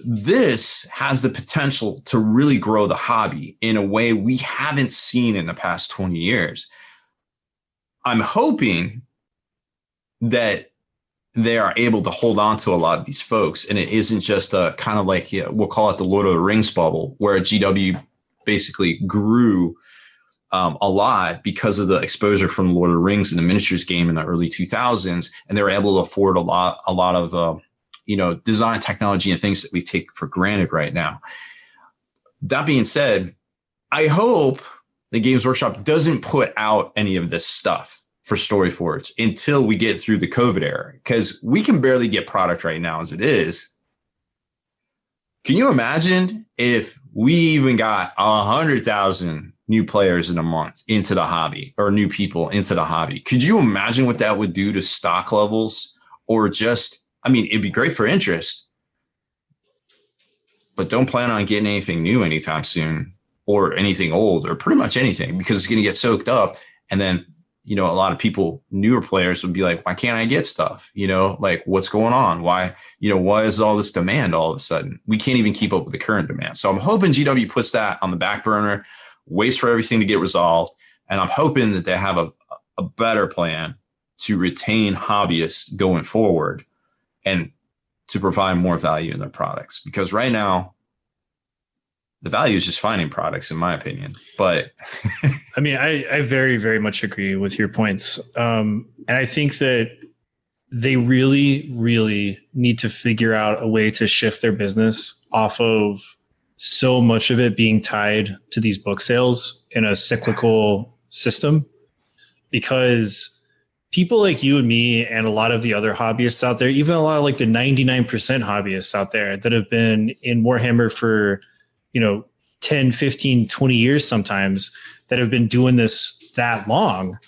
This has the potential to really grow the hobby in a way we haven't seen in the past 20 years. I'm hoping that they are able to hold on to a lot of these folks, and it isn't just a kind of like, we'll call it the Lord of the Rings bubble, where GW basically grew a lot because of the exposure from Lord of the Rings and the miniatures game in the early 2000s, and they were able to afford a lot of design technology and things that we take for granted right now. That being said, I hope the Games Workshop doesn't put out any of this stuff for StoryForge until we get through the COVID era, because we can barely get product right now as it is. Can you imagine if we even got 100,000 new players in a month into the hobby, or new people into the hobby? Could you imagine what that would do to stock levels, or just, it'd be great for interest, but don't plan on getting anything new anytime soon, or anything old, or pretty much anything, because it's going to get soaked up. And then, a lot of people, newer players, would be like, why can't I get stuff? Like, what's going on? Why is all this demand all of a sudden? We can't even keep up with the current demand. So I'm hoping GW puts that on the back burner, waits for everything to get resolved. And I'm hoping that they have a better plan to retain hobbyists going forward and to provide more value in their products. Because right now, the value is just finding products, in my opinion. But I very, very much agree with your points. And I think that they really, really need to figure out a way to shift their business off of so much of it being tied to these book sales in a cyclical system, because people like you and me and a lot of the other hobbyists out there, even a lot of like the 99% hobbyists out there that have been in Warhammer for, 10, 15, 20 years sometimes that have been doing this that long,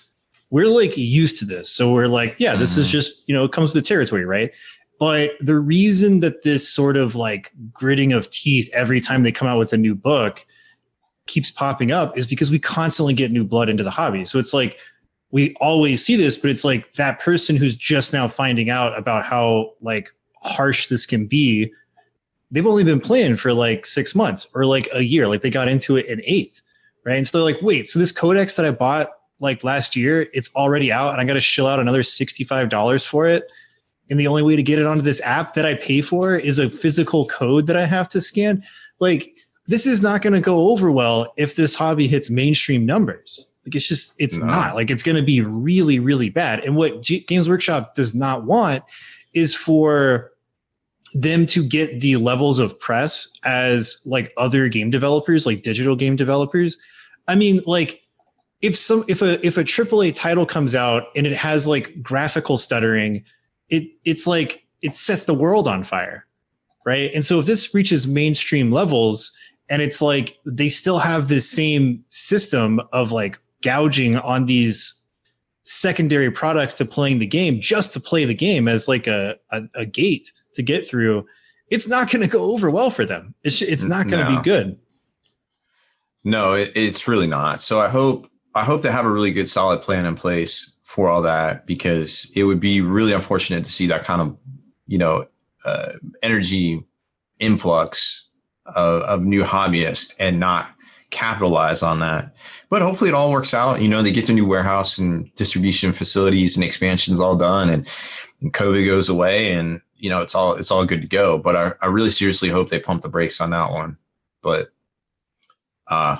we're like used to this. So we're like, yeah, this is just, it comes with the territory, right? But the reason that this sort of like gritting of teeth every time they come out with a new book keeps popping up is because we constantly get new blood into the hobby. So it's like, we always see this, but it's like that person who's just now finding out about how like harsh this can be. They've only been playing for like 6 months or like a year. Like they got into it in 8th, right? And so they're like, wait, so this codex that I bought like last year, it's already out and I got to shill out another $65 for it. And the only way to get it onto this app that I pay for is a physical code that I have to scan. Like this is not going to go over well if this hobby hits mainstream numbers. Like it's not like it's going to be really, really bad. And what Games Workshop does not want is for them to get the levels of press as like other game developers, like digital game developers. I mean, like if a AAA title comes out and it has like graphical stuttering, it's like it sets the world on fire, right? And so if this reaches mainstream levels and it's like they still have this same system of like gouging on these secondary products to playing the game just to play the game as like a gate to get through, it's not going to go over well for them. It's not going to be good. No, it's really not. So I hope they have a really good solid plan in place for all that, because it would be really unfortunate to see that kind of, energy influx of new hobbyists and not capitalize on that. But hopefully it all works out. They get their new warehouse and distribution facilities and expansions all done, and COVID goes away, and it's all good to go. But I really seriously hope they pump the brakes on that one. But I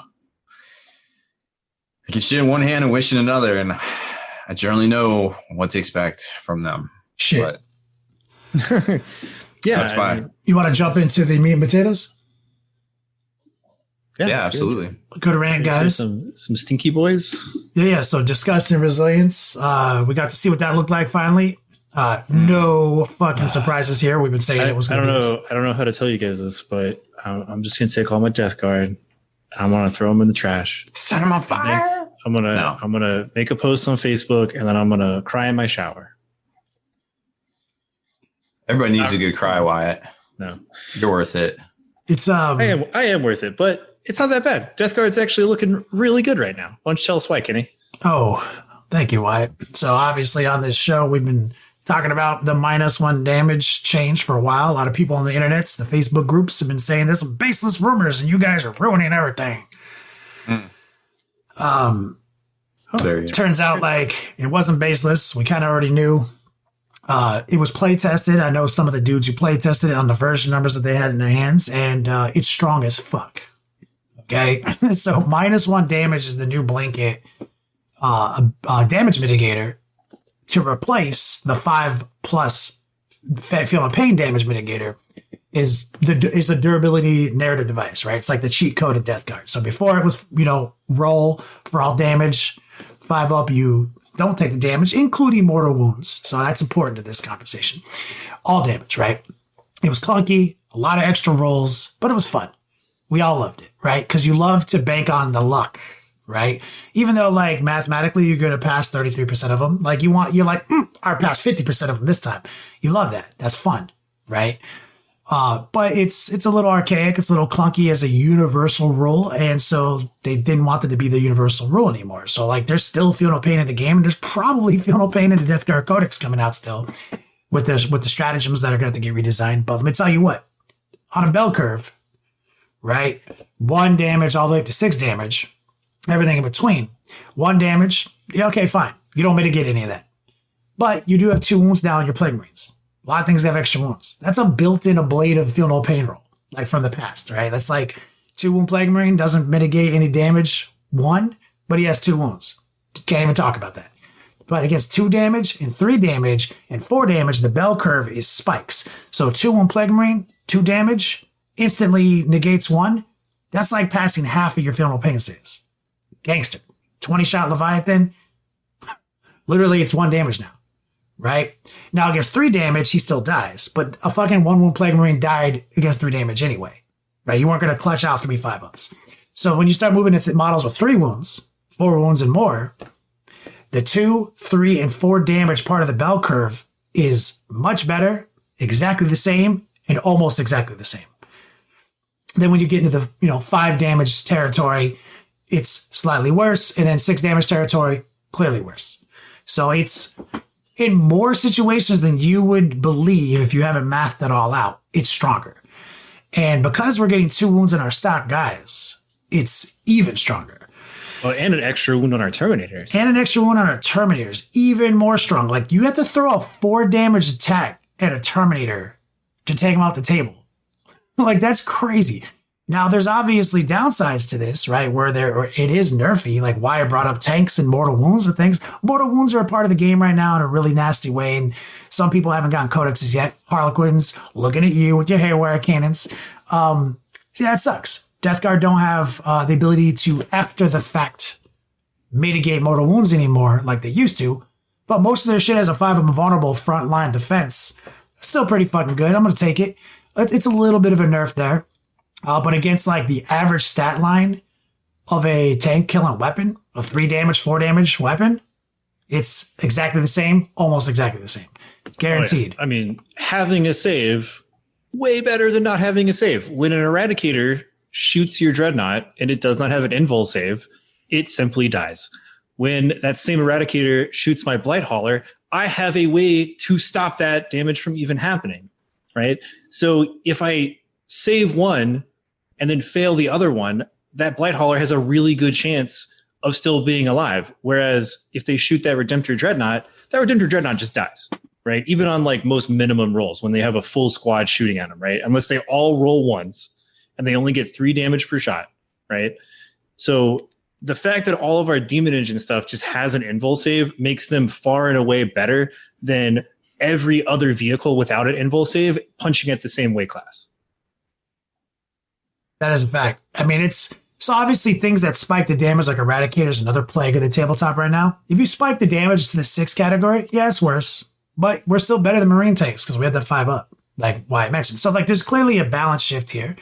can shit in one hand and wish in another, and I generally know what to expect from them. Shit. But Yeah, that's fine. You want to jump into the meat and potatoes? Yeah, absolutely. Go to Rant, guys. Some stinky boys. Yeah. So disgusting resilience. We got to see what that looked like finally. No fucking surprises here. We've been saying it was going to be. I don't know how to tell you guys this, but I'm just going to take all my Death Guard. I'm going to throw them in the trash. Set them on fire. I'm gonna make a post on Facebook, and then I'm gonna cry in my shower. Everybody needs a good cry, Wyatt. No, you're worth it. It's I am worth it, but it's not that bad. Death Guard's actually looking really good right now. Why don't you tell us why, Kenny? Oh, thank you, Wyatt. So obviously on this show, we've been talking about the -1 damage change for a while. A lot of people on the internets, the Facebook groups have been saying there's some baseless rumors and you guys are ruining everything. Turns out like it wasn't baseless. We kind of already knew. It was play tested. I know some of the dudes who play tested it on the version numbers that they had in their hands, and it's strong as fuck. Okay, so -1 damage is the new blanket damage mitigator to replace the 5+ feel no pain damage mitigator. Is a durability narrative device, right? It's like the cheat code of Death Guard. So before it was, roll for all damage, 5 up, you don't take the damage, including mortal wounds. So that's important to this conversation. All damage, right? It was clunky, a lot of extra rolls, but it was fun. We all loved it, right? Because you love to bank on the luck, right? Even though, like, mathematically, you're going to pass 33% of them. Like, you're like, I passed 50% of them this time. You love that. That's fun, right? But it's a little archaic. It's a little clunky as a universal rule. And so they didn't want it to be the universal rule anymore. So like there's still Feel No Pain in the game. And there's probably Feel No Pain in the Death Guard Codex coming out still with the stratagems that are going to have to get redesigned. But let me tell you what, on a bell curve, right? 1 damage all the way up to 6 damage, everything in between. 1 damage. Yeah, okay, fine. You don't mitigate any of that. But you do have 2 wounds now in your Plague Marines. A lot of things have extra wounds. That's a built-in ablative Feel No Pain roll, like from the past, right? That's like 2 wound Plague Marine, doesn't mitigate any damage, 1, but he has 2 wounds. Can't even talk about that. But against 2 damage and 3 damage and 4 damage, the bell curve is spikes. So 2 wound Plague Marine, 2 damage, instantly negates 1. That's like passing half of your Feel No Pain saves. Gangster. 20-shot Leviathan, literally it's 1 damage now. Right? Now against 3 damage, he still dies. But a fucking 1 wound Plague Marine died against 3 damage anyway. right? You weren't going to clutch alchemy 5-ups. So when you start moving into models with 3 wounds, 4 wounds and more, the 2, 3, and 4 damage part of the bell curve is much better, exactly the same, and almost exactly the same. Then when you get into the 5 damage territory, it's slightly worse, and then 6 damage territory, clearly worse. So it's in more situations than you would believe if you haven't mathed it all out, it's stronger. And because we're getting 2 wounds in our stock guys, it's even stronger. Oh, and an extra wound on our Terminators. Even more strong. Like, you have to throw a 4 damage attack at a Terminator to take him off the table. Like, that's crazy. Now, there's obviously downsides to this, right? Where it is nerfy, like Wyatt brought up tanks and mortal wounds and things. Mortal wounds are a part of the game right now in a really nasty way, and some people haven't gotten codexes yet. Harlequins looking at you with your hairwire cannons. See, that sucks. Death Guard don't have the ability to, after the fact, mitigate mortal wounds anymore like they used to, but most of their shit has a 5 of vulnerable frontline defense. Still pretty fucking good. I'm going to take it. It's a little bit of a nerf there. But against like the average stat line of a tank killing weapon, a 3 damage, 4 damage weapon, it's exactly the same, almost exactly the same. Guaranteed. Oh, yeah. I mean, having a save, way better than not having a save. When an Eradicator shoots your Dreadnought and it does not have an invul save, it simply dies. When that same Eradicator shoots my Blight Hauler, I have a way to stop that damage from even happening, right? So if I save one and then fail the other one, that Blight Hauler has a really good chance of still being alive. Whereas if they shoot that Redemptor Dreadnought, that Redemptor Dreadnought just dies, right? Even on like most minimum rolls when they have a full squad shooting at them, right? Unless they all roll once and they only get 3 damage per shot, right? So the fact that all of our Demon Engine stuff just has an invul save makes them far and away better than every other vehicle without an invul save punching at the same weight class. That is a fact. I mean, it's so obviously things that spike the damage, like Eradicator, is another plague of the tabletop right now. If you spike the damage to the 6 category, yeah, it's worse. But we're still better than Marine tanks because we have that 5 up, like Wyatt mentioned. So, like, there's clearly a balance shift here.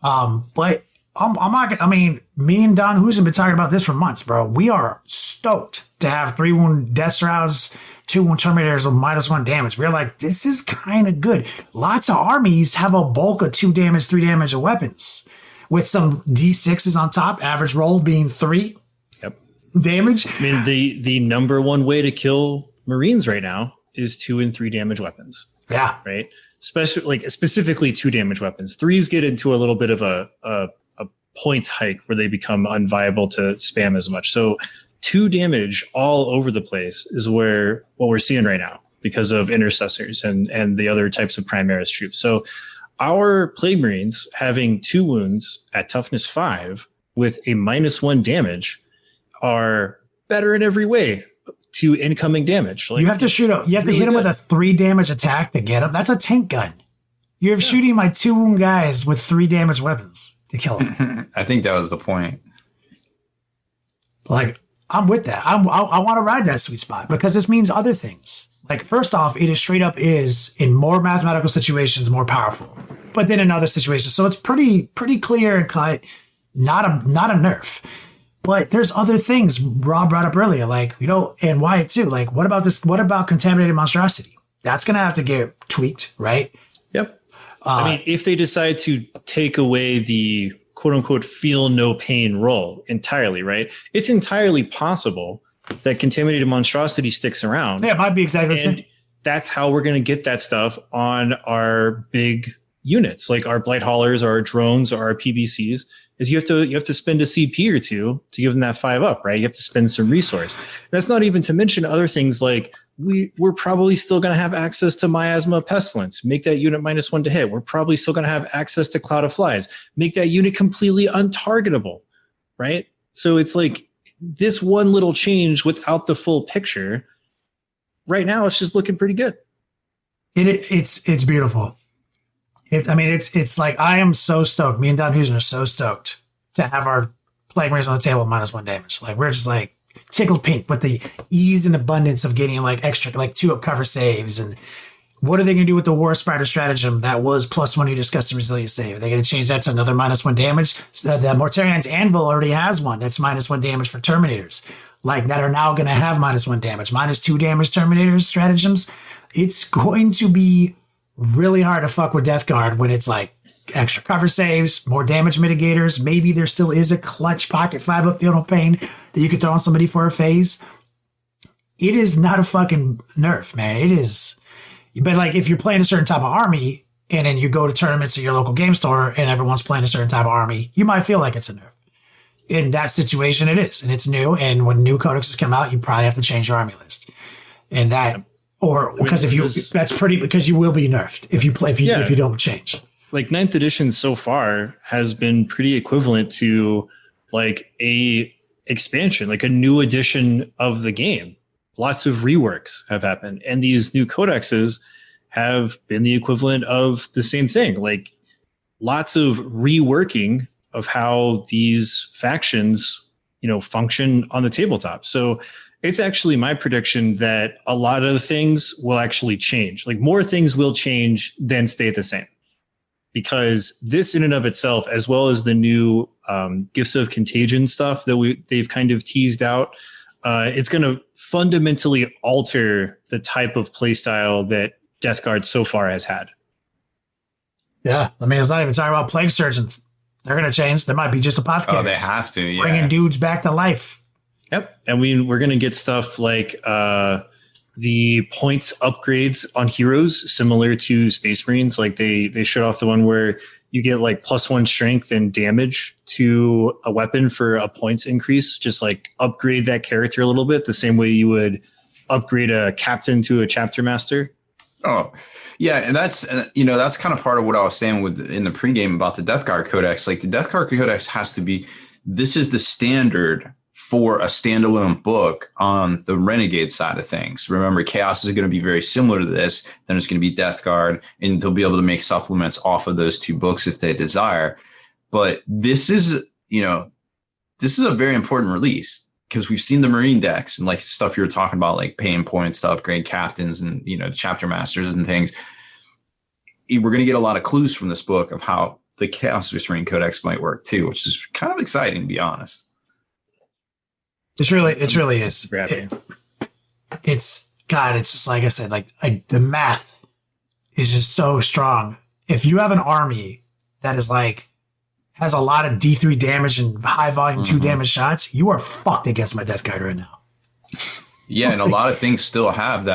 But I'm not. I mean, me and Don Who's have been talking about this for months, bro. We are stoked to have 3 wound Death Shrouds, 2 wound Terminators with -1 damage. We're like, this is kind of good. Lots of armies have a bulk of 2 damage, 3 damage of weapons with some D6s on top, average roll being 3 damage. I mean, the number one way to kill Marines right now is 2 and 3 damage weapons. Yeah. Right. Specifically 2 damage weapons. 3s get into a little bit of a points hike where they become unviable to spam as much. So 2 damage all over the place is what we're seeing right now because of intercessors and the other types of Primaris troops. So our Plague Marines having 2 wounds at toughness 5 with a -1 damage are better in every way to incoming damage. Like, you have to shoot him. You have to hit him with a 3 damage attack to get him. That's a tank gun. You're shooting my 2 wound guys with 3 damage weapons to kill him. I think that was the point. Like, I'm with that. I want to ride that sweet spot because this means other things. Like, first off, it is straight up is in more mathematical situations more powerful, but then in other situations. So it's pretty clear and cut. Not a nerf, but there's other things Rob brought up earlier, like, and Wyatt too. Like, what about this? What about contaminated monstrosity? That's going to have to get tweaked, right? Yep. I mean, if they decide to take away the quote unquote feel no pain roll entirely, right? It's entirely possible that contaminated monstrosity sticks around. Yeah, it might be exactly the same. That's how we're going to get that stuff on our big units, like our Blight Haulers or our drones or our PBCs, is you have to spend a CP or 2 to give them that 5 up, right? You have to spend some resource. That's not even to mention other things like we're probably still going to have access to Miasma Pestilence. Make that unit -1 to hit. We're probably still going to have access to Cloud of Flies. Make that unit completely untargetable, right? So it's like this one little change without the full picture. Right now, it's just looking pretty good. It's beautiful. It's like I am so stoked. Me and Don Husen are so stoked to have our Plague Marines on the table -1 damage. Like, we're just like tickled pink with the ease and abundance of getting like extra, like 2 up cover saves and what are they going to do with the War Spider stratagem that was +1 to disgusting resilience save? Are they going to change that to another -1 damage? So the Mortarion's Anvil already has one that's -1 damage for Terminators, like that are now going to have -1 damage, -2 damage Terminators stratagems. It's going to be really hard to fuck with Death Guard when it's like extra cover saves, more damage mitigators. Maybe there still is a clutch pocket 5-up Field of Pain that you could throw on somebody for a phase. It is not a fucking nerf, man. It is. But like if you're playing a certain type of army and then you go to tournaments at your local game store and everyone's playing a certain type of army, you might feel like it's a nerf. In that situation, it is. And it's new. And when new codexes come out, you probably have to change your army list. And that, or because that's pretty, because you will be nerfed if you don't change. Like 9th edition so far has been pretty equivalent to like a expansion, like a new edition of the game. Lots of reworks have happened, and these new codexes have been the equivalent of the same thing. Like lots of reworking of how these factions, function on the tabletop. So it's actually my prediction that a lot of the things will actually change. Like more things will change than stay the same, because this in and of itself, as well as the new Gifts of Contagion stuff that they've kind of teased out, it's going to fundamentally alter the type of playstyle that Death Guard so far has had. Yeah. I mean, it's not even talking about Plague Surgeons. They're going to change. There might be just apothecaries. Oh, they have to, yeah. Bringing dudes back to life. Yep. And we're going to get stuff like the points upgrades on heroes, similar to Space Marines. Like they showed off the one where you get like +1 strength and damage to a weapon for a points increase. Just like upgrade that character a little bit, the same way you would upgrade a captain to a chapter master. Oh, yeah. And that's kind of part of what I was saying in the pregame about the Death Guard Codex. Like the Death Guard Codex has to be, this is the standard for a standalone book on the Renegade side of things. Remember, Chaos is going to be very similar to this. Then it's going to be Death Guard, and they'll be able to make supplements off of those two books if they desire. But this is a very important release, because we've seen the Marine decks and like stuff you were talking about, like paying points to upgrade captains and, chapter masters and things. We're going to get a lot of clues from this book of how the Chaos Space Marine Codex might work too, which is kind of exciting, to be honest. It really is. It's just like I said, the math is just so strong. If you have an army that is like, has a lot of D3 damage and high volume 2 damage shots, you are fucked against my Death Guard right now. Yeah. And a lot of things still don't have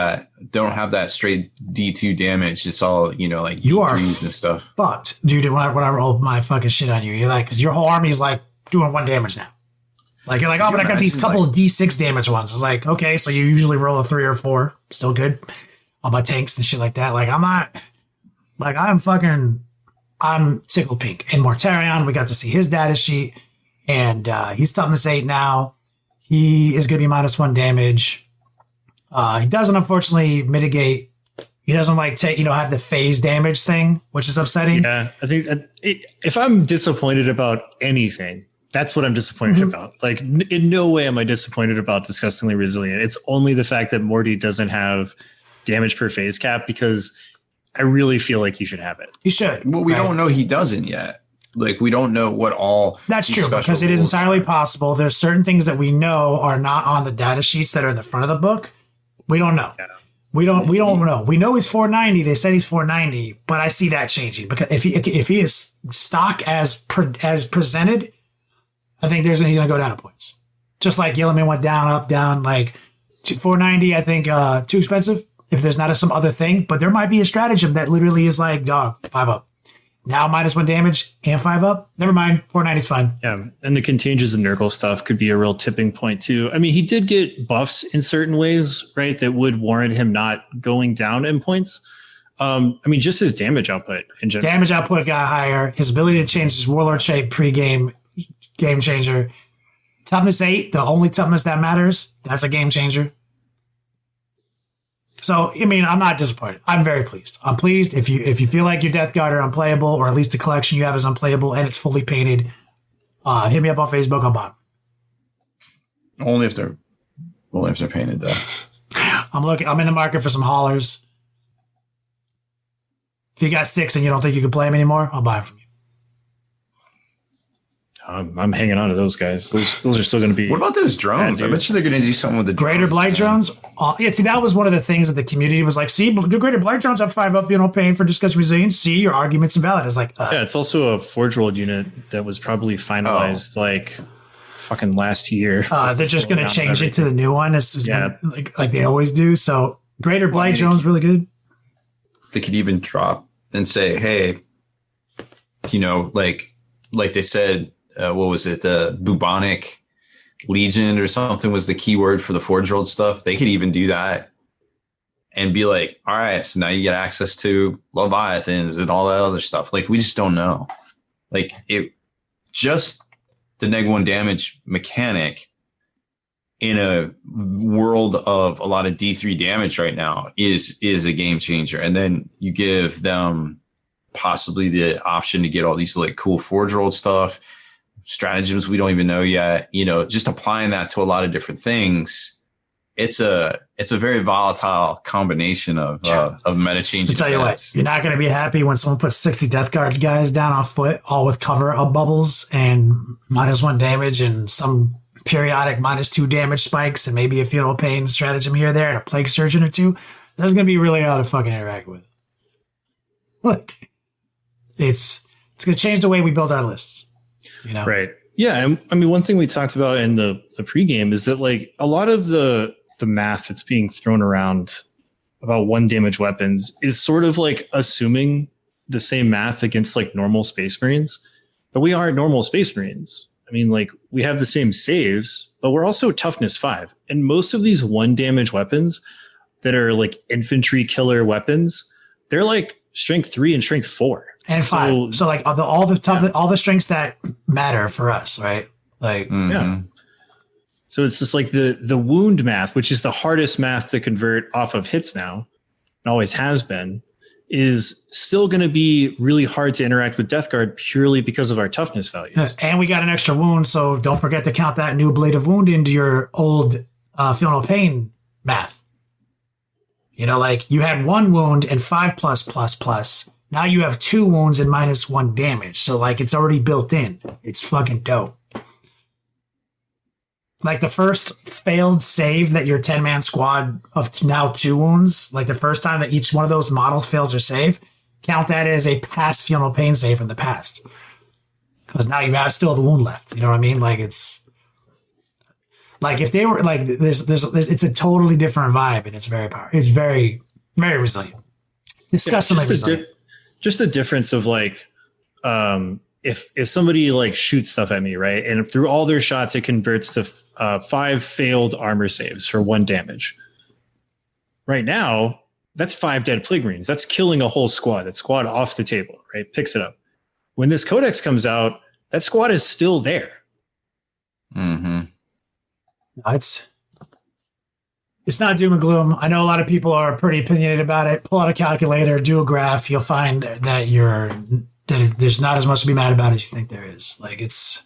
that straight D2 damage. It's all, like you are D3s and stuff. Fucked, dude. When I roll my fucking shit on you, you're like, because your whole army is like doing 1 damage now. Like you're like, oh, but I got these couple of D6 damage ones. It's like, okay, so you usually roll a 3 or 4, still good on my tanks and shit like that. Like I'm not, like I'm tickled pink. And Mortarion, we got to see his data sheet, and he's toughness 8 now. He is going to be -1 damage. He doesn't unfortunately mitigate. He doesn't have the phase damage thing, which is upsetting. Yeah, I think if I'm disappointed about anything, that's what I'm disappointed about. Like, in no way am I disappointed about Disgustingly Resilient. It's only the fact that Morty doesn't have damage per phase cap, because I really feel like he should have it. He should. Well, we don't know he doesn't yet. Like, we don't know what all. That's true, because it is entirely possible. There's certain things that we know are not on the data sheets that are in the front of the book. We don't know. Yeah. We don't know. We know he's 490. They said he's 490, but I see that changing, because if he is stock as presented, I think he's going to go down in points. Just like Yellowman went down, up, down, like 490, I think too expensive if there's not some other thing. But there might be a stratagem that literally is like, dog, 5 up. Now -1 damage and 5 up. Never mind, 490 is fine. Yeah, and the Contagious and Nurgle stuff could be a real tipping point too. I mean, he did get buffs in certain ways, right, that would warrant him not going down in points. I mean, just his damage output in general. Damage output got higher. His ability to change his Warlord shape pre-game, game changer. Toughness 8, the only toughness that matters. That's a game changer. So, I mean, I'm not disappointed. I'm very pleased. I'm pleased. If you feel like your Death Guard are unplayable, or at least the collection you have is unplayable and it's fully painted, hit me up on Facebook. I'll buy them. Only if they're painted, though. I'm in the market for some haulers. If you got 6 and you don't think you can play them anymore, I'll buy them from you. I'm hanging on to those guys. Those are still going to be. What about those drones? I bet you they're going to do something with the Greater Blight drones. Yeah, see, that was one of the things that the community was like, see, the Greater Blight drones have 5 up, paying for discuss resilience. See, your argument's invalid. It's like, yeah, it's also a Forge World unit that was probably finalized like fucking last year. They're just going to change it to the new one. Like they always do. So Greater Blight drones really good. They could even drop and say, hey, like they said. What was it? The bubonic legion or something was the keyword for the Forge World stuff. They could even do that and be like, all right, so now you get access to Leviathans and all that other stuff. Like, we just don't know. Like, it just the -1 damage mechanic in a world of a lot of D3 damage right now is a game changer. And then you give them possibly the option to get all these like cool Forge World stuff, stratagems we don't even know yet, just applying that to a lot of different things. It's a very volatile combination of meta changing. I'll tell you what, you're not going to be happy when someone puts 60 Death Guard guys down on foot, all with cover of bubbles and -1 damage and some periodic -2 damage spikes and maybe a Funeral Pain stratagem here or there and a Plague Surgeon or 2. That's going to be really hard to fucking interact with. Look, it's going to change the way we build our lists. Right. Yeah. And I mean, one thing we talked about in the pregame is that like a lot of the math that's being thrown around about 1 damage weapons is sort of like assuming the same math against like normal Space Marines, but we aren't normal Space Marines. I mean, like we have the same saves, but we're also toughness 5. And most of these 1 damage weapons that are like infantry killer weapons, they're like strength 3 and strength 4. And 5. So like all the strengths that matter for us, right? Like, yeah. So it's just like the wound math, which is the hardest math to convert off of hits now, and always has been, is still going to be really hard to interact with Death Guard purely because of our toughness values. Yes. And we got an extra wound, so don't forget to count that new Blade of Wound into your old Feel No Pain math. Like you had 1 wound and 5+++. Now you have 2 wounds and -1 damage. So like it's already built in. It's fucking dope. Like the first failed save that your 10-man squad of now 2 wounds, like the first time that each one of those models fails their save, count that as a past Feel No Pain save from the past. Because now you still have the wound left. You know what I mean? Like it's like if they were like there's it's a totally different vibe and it's very powerful. It's very, very resilient. Disgustingly resilient. Just the difference of like, if somebody like shoots stuff at me, right, and through all their shots it converts to 5 failed armor saves for 1 damage. Right now, that's 5 dead Plague Marines. That's killing a whole squad. That squad off the table, right? Picks it up. When this codex comes out, that squad is still there. Mm-hmm. It's not doom and gloom. I know a lot of people are pretty opinionated about it. Pull out a calculator, do a graph. You'll find that there's not as much to be mad about as you think there is. Like it's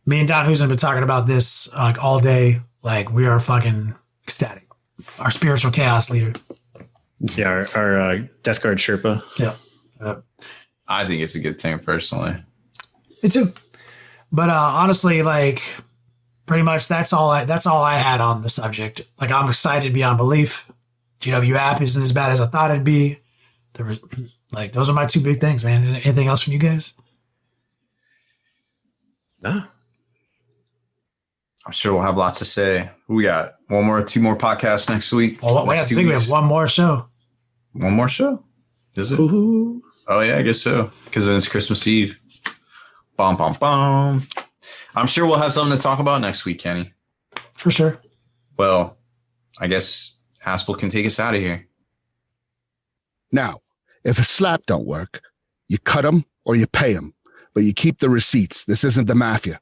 me and Don Husen have been talking about this like all day. Like we are fucking ecstatic. Our spiritual chaos leader. Yeah, our Death Guard Sherpa. Yeah. I think it's a good thing personally. Me too. But honestly, like pretty much that's all I had on the subject. Like I'm excited beyond belief. GW app isn't as bad as I thought it'd be. Like those are my 2 big things, man. Anything else from you guys? Nah. I'm sure we'll have lots to say. We got 2 more podcasts next week. Well, I think we have 1 more show. 1 more show? Is it? Ooh. Oh yeah, I guess so. Because then it's Christmas Eve. Bum, bum, bum. I'm sure we'll have something to talk about next week, Kenny. For sure. Well, I guess Haspil can take us out of here. Now, if a slap don't work, you cut them or you pay them, but you keep the receipts. This isn't the mafia.